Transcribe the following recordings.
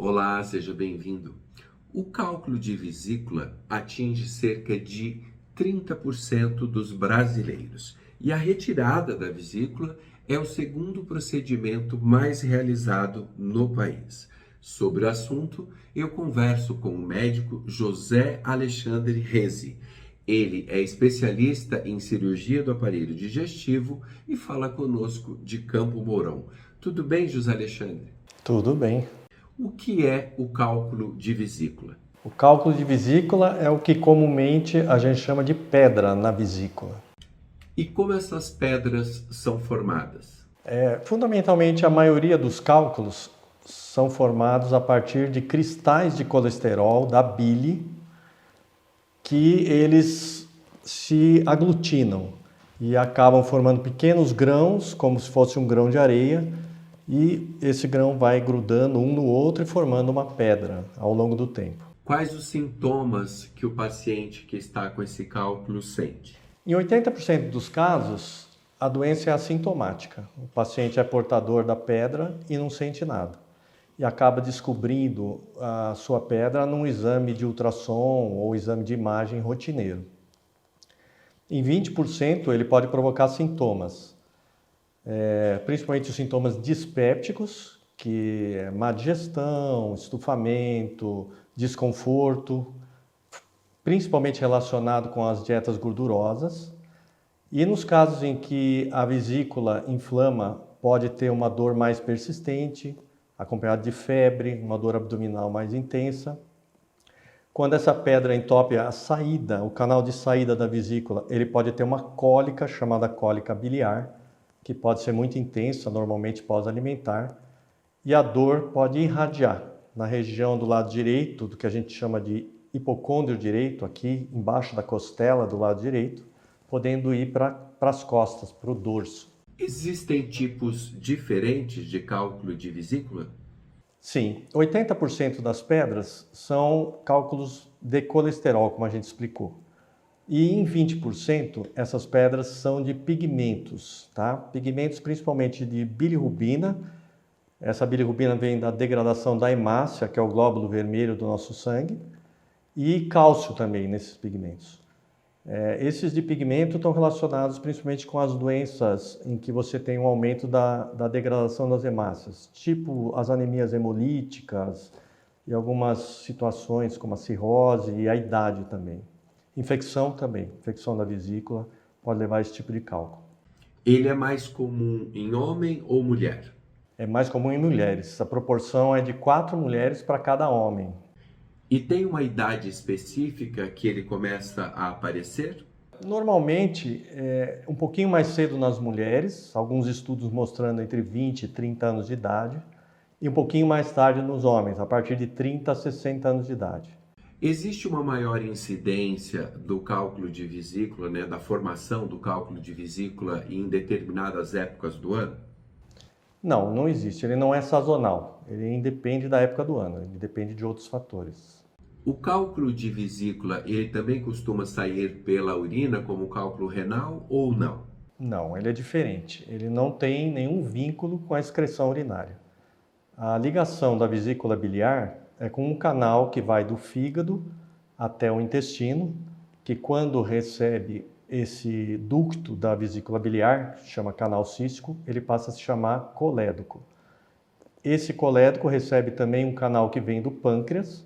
Olá, seja bem-vindo. O cálculo de vesícula atinge cerca de 30% dos brasileiros e a retirada da vesícula é o segundo procedimento mais realizado no país. Sobre o assunto, eu converso com o médico José Alexandre Rezi. Ele é especialista em cirurgia do aparelho digestivo e fala conosco de Campo Mourão. Tudo bem, José Alexandre? Tudo bem. O que é o cálculo de vesícula? O cálculo de vesícula é o que comumente a gente chama de pedra na vesícula. E como essas pedras são formadas? Fundamentalmente, a maioria dos cálculos são formados a partir de cristais de colesterol da bile, que eles se aglutinam e acabam formando pequenos grãos, como se fosse um grão de areia, e esse grão vai grudando um no outro e formando uma pedra ao longo do tempo. Quais os sintomas que o paciente que está com esse cálculo sente? Em 80% dos casos, a doença é assintomática. O paciente é portador da pedra e não sente nada. E acaba descobrindo a sua pedra num exame de ultrassom ou exame de imagem rotineiro. Em 20%, ele pode provocar sintomas, principalmente os sintomas dispépticos, que é má digestão, estufamento, desconforto, principalmente relacionado com as dietas gordurosas. E nos casos em que a vesícula inflama, pode ter uma dor mais persistente, acompanhada de febre, uma dor abdominal mais intensa. Quando essa pedra entope a saída, o canal de saída da vesícula, ele pode ter uma cólica chamada cólica biliar, que pode ser muito intensa, normalmente pós-alimentar, e a dor pode irradiar na região do lado direito, do que a gente chama de hipocôndrio direito, aqui embaixo da costela do lado direito, podendo ir para as costas, para o dorso. Existem tipos diferentes de cálculo de vesícula? Sim, 80% das pedras são cálculos de colesterol, como a gente explicou. E em 20% essas pedras são de pigmentos, tá? Pigmentos principalmente de bilirrubina. Essa bilirrubina vem da degradação da hemácia, que é o glóbulo vermelho do nosso sangue, e cálcio também nesses pigmentos. Esses de pigmento estão relacionados principalmente com as doenças em que você tem um aumento da degradação das hemácias, tipo as anemias hemolíticas e algumas situações como a cirrose e a idade também. Infecção também, infecção da vesícula pode levar a esse tipo de cálculo. Ele é mais comum em homem ou mulher? É mais comum em mulheres, a proporção é de 4 mulheres para cada homem. E tem uma idade específica que ele começa a aparecer? Normalmente, um pouquinho mais cedo nas mulheres, alguns estudos mostrando entre 20 e 30 anos de idade, e um pouquinho mais tarde nos homens, a partir de 30 a 60 anos de idade. Existe uma maior incidência do cálculo de vesícula, né, da formação do cálculo de vesícula em determinadas épocas do ano? Não, não existe. Ele não é sazonal. Ele independe da época do ano. Ele depende de outros fatores. O cálculo de vesícula, ele também costuma sair pela urina como cálculo renal ou não? Não, ele é diferente. Ele não tem nenhum vínculo com a excreção urinária. A ligação da vesícula biliar é com um canal que vai do fígado até o intestino, que quando recebe esse ducto da vesícula biliar, chama canal cístico, ele passa a se chamar colédoco. Esse colédoco recebe também um canal que vem do pâncreas,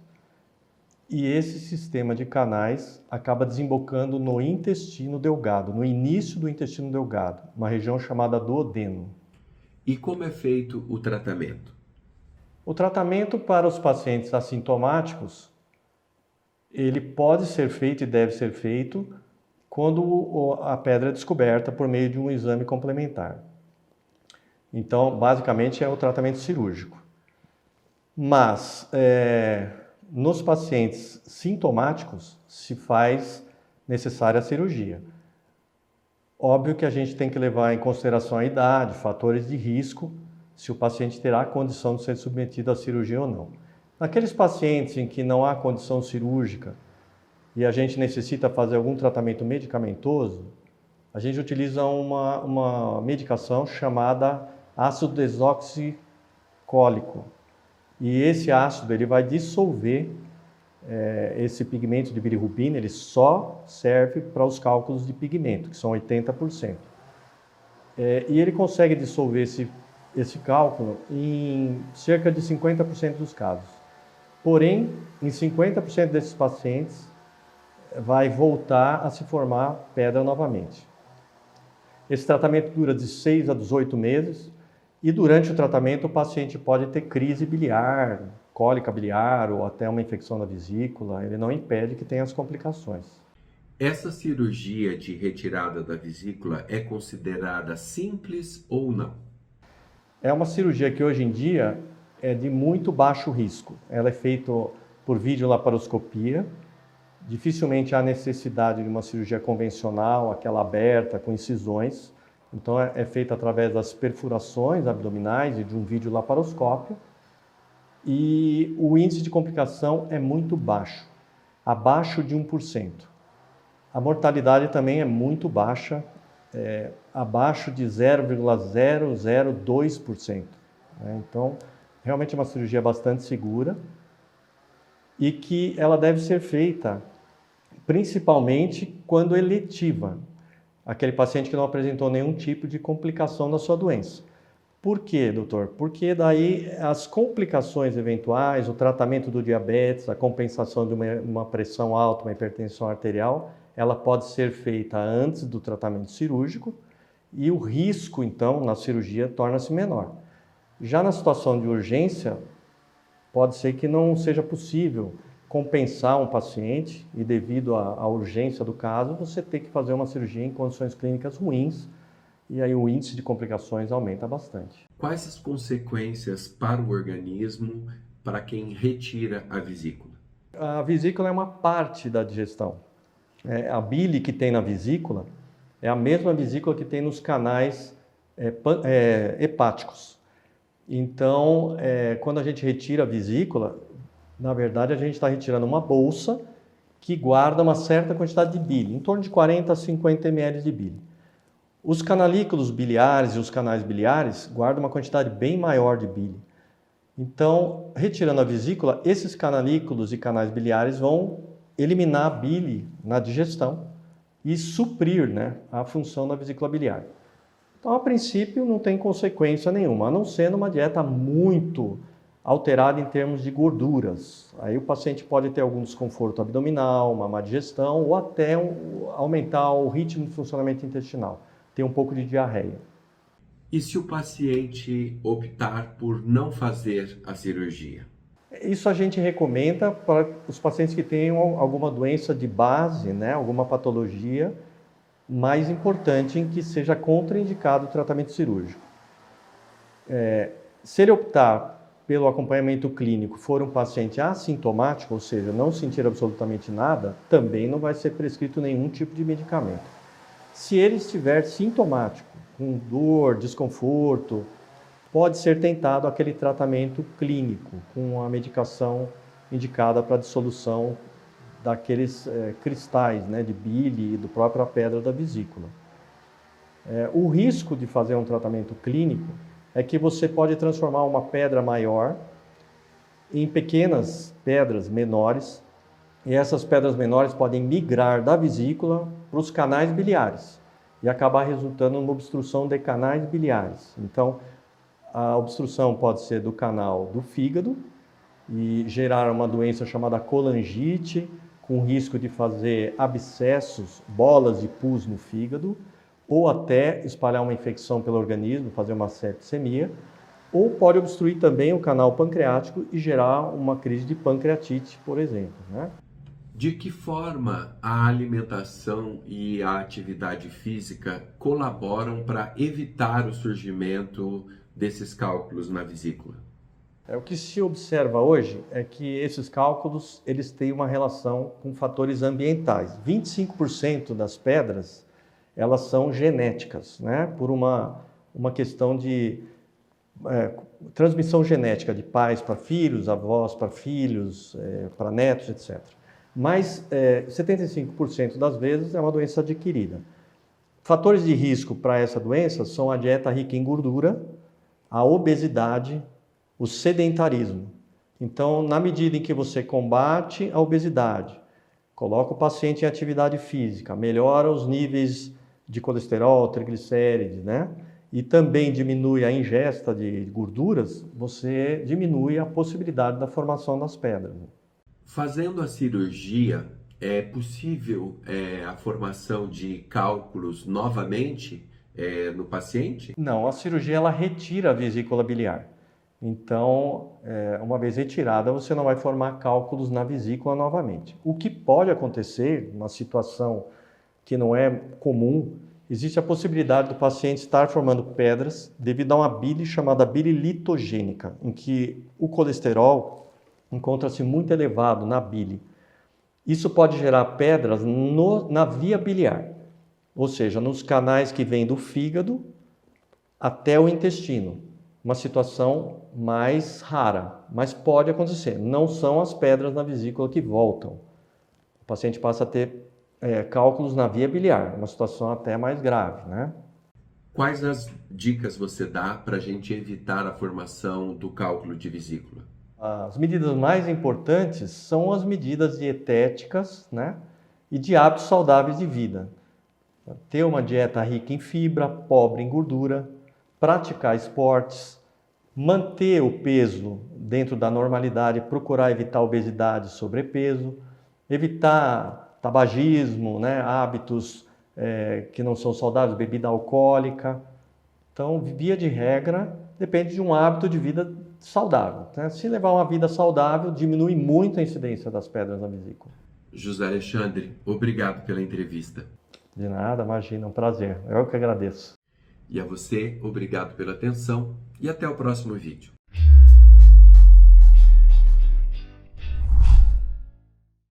e esse sistema de canais acaba desembocando no intestino delgado, no início do intestino delgado, uma região chamada duodeno. E como é feito o tratamento? O tratamento para os pacientes assintomáticos, ele pode ser feito e deve ser feito quando a pedra é descoberta por meio de um exame complementar. Então, basicamente, é o tratamento cirúrgico. Mas, nos pacientes sintomáticos, se faz necessária a cirurgia. Óbvio que a gente tem que levar em consideração a idade, fatores de risco, se o paciente terá a condição de ser submetido à cirurgia ou não. Naqueles pacientes em que não há condição cirúrgica e a gente necessita fazer algum tratamento medicamentoso, a gente utiliza uma medicação chamada ácido desoxicólico, E esse ácido ele vai dissolver esse pigmento de bilirrubina, ele só serve para os cálculos de pigmento, que são 80%. E ele consegue dissolver esse cálculo em cerca de 50% dos casos. Porém, em 50% desses pacientes, vai voltar a se formar pedra novamente. Esse tratamento dura de 6 a 18 meses e durante o tratamento o paciente pode ter crise biliar, cólica biliar ou até uma infecção da vesícula. Ele não impede que tenha as complicações. Essa cirurgia de retirada da vesícula é considerada simples ou não? É uma cirurgia que hoje em dia é de muito baixo risco. Ela é feita por videolaparoscopia. Dificilmente há necessidade de uma cirurgia convencional, aquela aberta, com incisões. Então é feita através das perfurações abdominais e de um videolaparoscópio. E o índice de complicação é muito baixo, abaixo de 1%. A mortalidade também é muito baixa, abaixo de 0,002%. Então, realmente é uma cirurgia bastante segura e que ela deve ser feita principalmente quando eletiva, aquele paciente que não apresentou nenhum tipo de complicação da sua doença. Por quê, doutor? Porque daí as complicações eventuais, o tratamento do diabetes, a compensação de uma pressão alta, uma hipertensão arterial, ela pode ser feita antes do tratamento cirúrgico e o risco, então, na cirurgia torna-se menor. Já na situação de urgência, pode ser que não seja possível compensar um paciente e devido à urgência do caso, você tem que fazer uma cirurgia em condições clínicas ruins e aí o índice de complicações aumenta bastante. Quais as consequências para o organismo para quem retira a vesícula? A vesícula é uma parte da digestão. A bile que tem na vesícula é a mesma vesícula que tem nos canais hepáticos. Então, quando a gente retira a vesícula, na verdade a gente está retirando uma bolsa que guarda uma certa quantidade de bile, em torno de 40 a 50 ml de bile. Os canalículos biliares e os canais biliares guardam uma quantidade bem maior de bile. Então, retirando a vesícula, esses canalículos e canais biliares vão eliminar a bile na digestão e suprir, a função da vesícula biliar. Então, a princípio, não tem consequência nenhuma, a não ser numa dieta muito alterada em termos de gorduras. Aí o paciente pode ter algum desconforto abdominal, uma má digestão ou até aumentar o ritmo de funcionamento intestinal, ter um pouco de diarreia. E se o paciente optar por não fazer a cirurgia? Isso a gente recomenda para os pacientes que tenham alguma doença de base, alguma patologia mais importante em que seja contraindicado o tratamento cirúrgico. Se ele optar pelo acompanhamento clínico, for um paciente assintomático, ou seja, não sentir absolutamente nada, também não vai ser prescrito nenhum tipo de medicamento. Se ele estiver sintomático, com dor, desconforto, pode ser tentado aquele tratamento clínico, com a medicação indicada para a dissolução daqueles cristais de bile e do própria pedra da vesícula. O risco de fazer um tratamento clínico é que você pode transformar uma pedra maior em pequenas pedras menores, e essas pedras menores podem migrar da vesícula para os canais biliares e acabar resultando numa obstrução de canais biliares. Então, a obstrução pode ser do canal do fígado e gerar uma doença chamada colangite, com risco de fazer abscessos, bolas de pus no fígado, ou até espalhar uma infecção pelo organismo, fazer uma septicemia, ou pode obstruir também o canal pancreático e gerar uma crise de pancreatite, por exemplo. De que forma a alimentação e a atividade física colaboram para evitar o surgimento desses cálculos na vesícula? O que se observa hoje é que esses cálculos eles têm uma relação com fatores ambientais. 25% das pedras elas são genéticas, por uma questão de transmissão genética de pais para filhos, avós para filhos, para netos, etc. Mas 75% das vezes é uma doença adquirida. Fatores de risco para essa doença são a dieta rica em gordura, a obesidade, o sedentarismo. Então, na medida em que você combate a obesidade, coloca o paciente em atividade física, melhora os níveis de colesterol, triglicérides, né? E também diminui a ingesta de gorduras, você diminui a possibilidade da formação das pedras. Fazendo a cirurgia, é possível a formação de cálculos novamente no paciente? Não, a cirurgia ela retira a vesícula biliar. Então, uma vez retirada, você não vai formar cálculos na vesícula novamente. O que pode acontecer, uma situação que não é comum, existe a possibilidade do paciente estar formando pedras devido a uma bile chamada bile litogênica, em que o colesterol encontra-se muito elevado na bile. Isso pode gerar pedras na via biliar, ou seja, nos canais que vêm do fígado até o intestino. Uma situação mais rara, mas pode acontecer. Não são as pedras na vesícula que voltam. O paciente passa a ter cálculos na via biliar, uma situação até mais grave, né? Quais as dicas você dá para a gente evitar a formação do cálculo de vesícula? As medidas mais importantes são as medidas dietéticas, né? E de hábitos saudáveis de vida. Ter uma dieta rica em fibra, pobre em gordura, praticar esportes, manter o peso dentro da normalidade, procurar evitar obesidade e sobrepeso, evitar tabagismo, né? Hábitos que não são saudáveis, bebida alcoólica. Então, via de regra, depende de um hábito de vida saudável, né? Se levar uma vida saudável, diminui muito a incidência das pedras na vesícula. José Alexandre, obrigado pela entrevista. De nada, imagina, um prazer. Eu que agradeço. E a você, obrigado pela atenção e até o próximo vídeo.